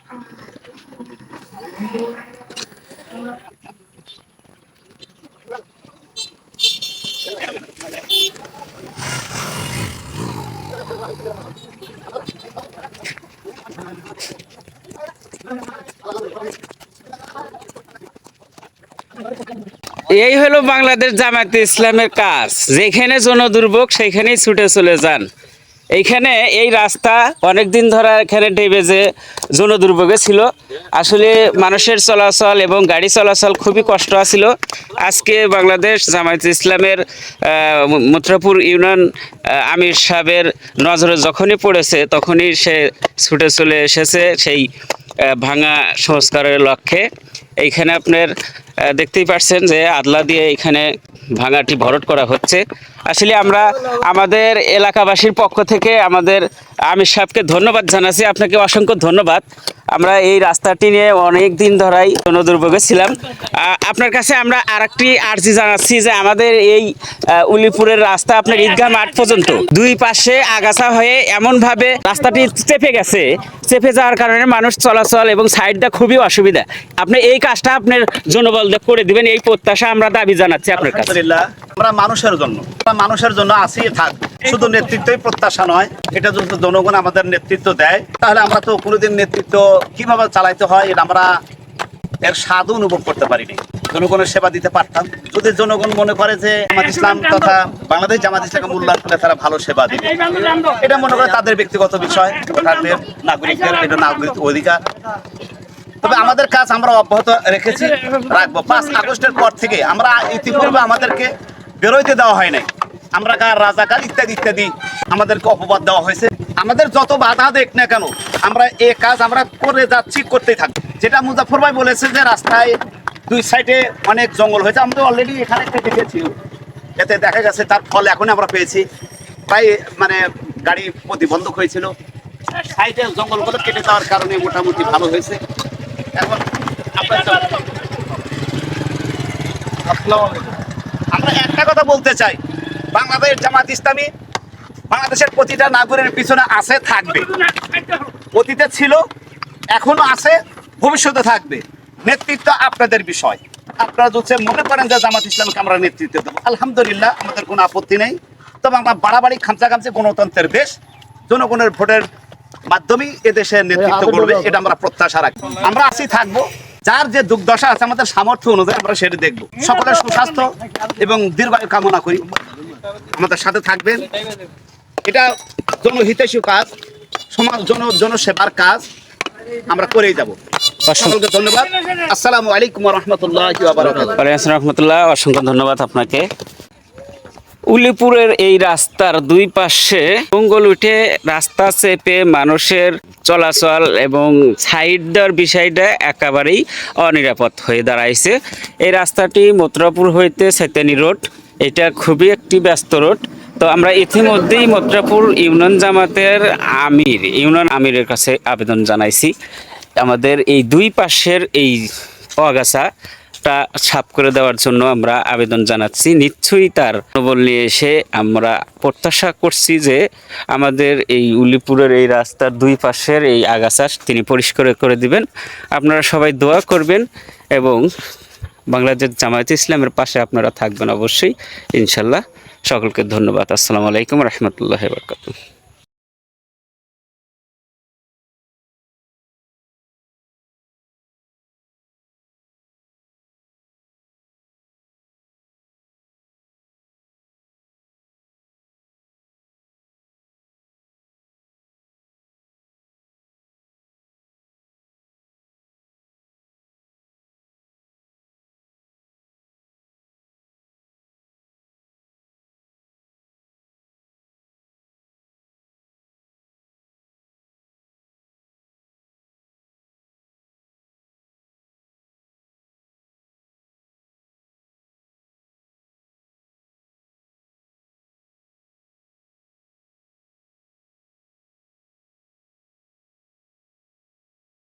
এই হলো বাংলাদেশ জামায়াতে ইসলামের কাজ, যেখানে জনদুর্ভোগ সেখানেই ছুটে চলে যান। এইখানে এই রাস্তা অনেক দিন ধরে এখানে ডেবে যে জনদুর্ভোগে ছিল, আসলে মানুষের চলাচল এবং গাড়ি চলাচল খুবই কষ্ট ছিল। আজকে বাংলাদেশ জামায়াতে ইসলামের মথুরাপুর ইউনিয়ন আমির সাহেবের নজরে যখনই পড়েছে তখনই সে ছুটে চলে এসেছে সেই ভাঙা সংস্কারের লক্ষ্যে। এইখানে আপনার দেখতেই পাচ্ছেন যে আদলা দিয়ে এখানে ভাঙাটি ভরাট করা হচ্ছে। আসলে আমরা আমাদের এলাকাবাসীর পক্ষ থেকে আমাদের আমির সাহেবকে ধন্যবাদ জানাচ্ছি। আপনাকে অসংখ্য ধন্যবাদ। আমরা এই রাস্তাটি নিয়ে অনেক দিন ধরেই জনদুর্ভোগে ছিলাম। আপনার কাছে আমরা আরেকটি আর্জি জানাচ্ছি যে আমাদের এই উলিপুরের রাস্তা আপনার ঈদগাহ মাঠ পর্যন্ত দুই পাশে আগাছা হয়ে এমনভাবে রাস্তাটি চেপে গেছে, চেপে যাওয়ার কারণে মানুষ চলাচল এবং সাইডটা খুবই অসুবিধা। আপনি এই কাজটা আপনার জনবল করে দিবেন, এই প্রত্যাশা আমরা দাবি জানাচ্ছি আপনার কাছে। আমরা মানুষের জন্য আছি থাক, শুধু নেতৃত্বই প্রত্যাশা নয়, এটা যদি জনগণ আমাদের নেতৃত্ব দেয় তাহলে আমরা তো কোনোদিন নেতৃত্ব কিভাবে চালাইতে হয় এটা আমরা এর স্বাদও অনুভব করতে পারিনি। জনগণের সেবা দিতে পারতাম যদি জনগণ মনে করে যে জামাত ইসলাম তথা বাংলাদেশ জামাত ইসলামকে মূল্যায়ন করলে তারা ভালো সেবা দিবে, এটা মনে করে তাদের ব্যক্তিগত বিষয়, তাদের নাগরিকদের এটা নাগরিক অধিকার। তবে আমাদের কাজ আমরা অব্যাহত রেখেছি, রাখবো। 5 আগস্টের পর থেকে আমরা ইতিপূর্বে আমাদেরকে বেরোইতে দেওয়া হয় নাই, আমরা রাজাকার ইত্যাদি ইত্যাদি আমাদেরকে অপবাদ দেওয়া হয়েছে। আমাদের যত বাধা দেখ না কেন আমরা এই কাজ আমরা করে যাচ্ছি, করতেই থাকবো। যেটা মুজাফর ভাই বলেছে যে রাস্তায় 2 সাইডে অনেক জঙ্গল হয়েছে, আমরা অলরেডি এখানে একটা দেখেছি, এতে দেখা গেছে তার ফল এখন আমরা পেয়েছি। প্রায় মানে গাড়ি প্রতিবন্ধক হয়েছিল, সাইডে জঙ্গলগুলো কেটে যাওয়ার কারণে মোটামুটি ভালো হয়েছে। এখন আমরা একটা কথা বলতে চাই, বাংলাদেশ জামাত ইসলামী বাংলাদেশের প্রতিটা নাগরিকের পিছনে আছে, থাকবে। অতীতে ছিল, এখনো আছে, ভবিষ্যতে থাকবে। নেতৃত্ব আপনাদের বিষয়। আপনারা যদি মনে করেন যে জামাত ইসলামকে আমরা নেতৃত্ব দেবো, আলহামদুলিল্লাহ, আমাদের কোনো আপত্তি নেই। তবে আমরা বাড়াবাড়ি খামচাখামচি গণতন্ত্রের দেশ, জনগণের ভোটের মাধ্যমেই এদেশের নেতৃত্ব করবে, এটা আমরা প্রত্যাশা রাখি। আমরা আছি, থাকবো। যার যে দুর্দশা আছে আমাদের সামর্থ্য অনুযায়ী আমরা সেটা দেখবো। সকলের সুস্বাস্থ্য এবং দীর্ঘায়ু কামনা করি। আমাদের সাথে থাকবেন, এটা জনহিতৈষী কাজ, সমাজ জনসেবার কাজ আমরা করেই যাব। সকলকে ধন্যবাদ। আসসালামু আলাইকুম ওয়া রাহমাতুল্লাহি ওয়া বারাকাতুহু। ওয়া আলাইকুম রাহমাতুল্লাহ, অসংখ্য ধন্যবাদ আপনাকে। উলিপুরের এই রাস্তার দুই পাশে জঙ্গল উঠে রাস্তা চেপে মানুষের চলাচল এবং সাইড দেওয়ার বিষয়টা একেবারেই অনিরাপদ হয়ে দাঁড়াইছে। এই রাস্তাটি মথুরাপুর হইতে সেতানি রোড, এটা খুবই একটি ব্যস্ত রোড। তো আমরা ইতিমধ্যেই মথুরাপুর ইউনিয়ন জামাতের ইউনিয়ন আমিরের কাছে আবেদন জানাইছি, আমাদের এই দুই পাশের এই আগাছাটা সাফ করে দেওয়ার জন্য আমরা আবেদন জানাচ্ছি। নিশ্চয়ই তার মনোবল নিয়ে এসে আমরা প্রত্যাশা করছি যে আমাদের এই উলিপুরের এই রাস্তার দুই পাশের এই আগাছা তিনি পরিষ্কার করে দিবেন। আপনারা সবাই দোয়া করবেন এবং বাংলাদেশ জামায়াতে ইসলামের পাশে আপনারা থাকবেন অবশ্যই, ইনশাল্লাহ। সকলকে ধন্যবাদ। আসসালামু আলাইকুম রহমতুল্লাহ বারাকাতুহু।